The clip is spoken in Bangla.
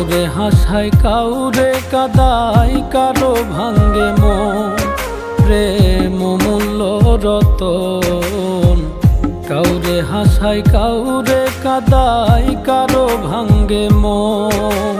কাউরে হাসায় কাউরে কাদায় কারো ভাঙ্গে মন। প্রেম মূল্য রতন, কাউরে হাসায় কাউরে কাদায় কারো ভাঙ্গে মন।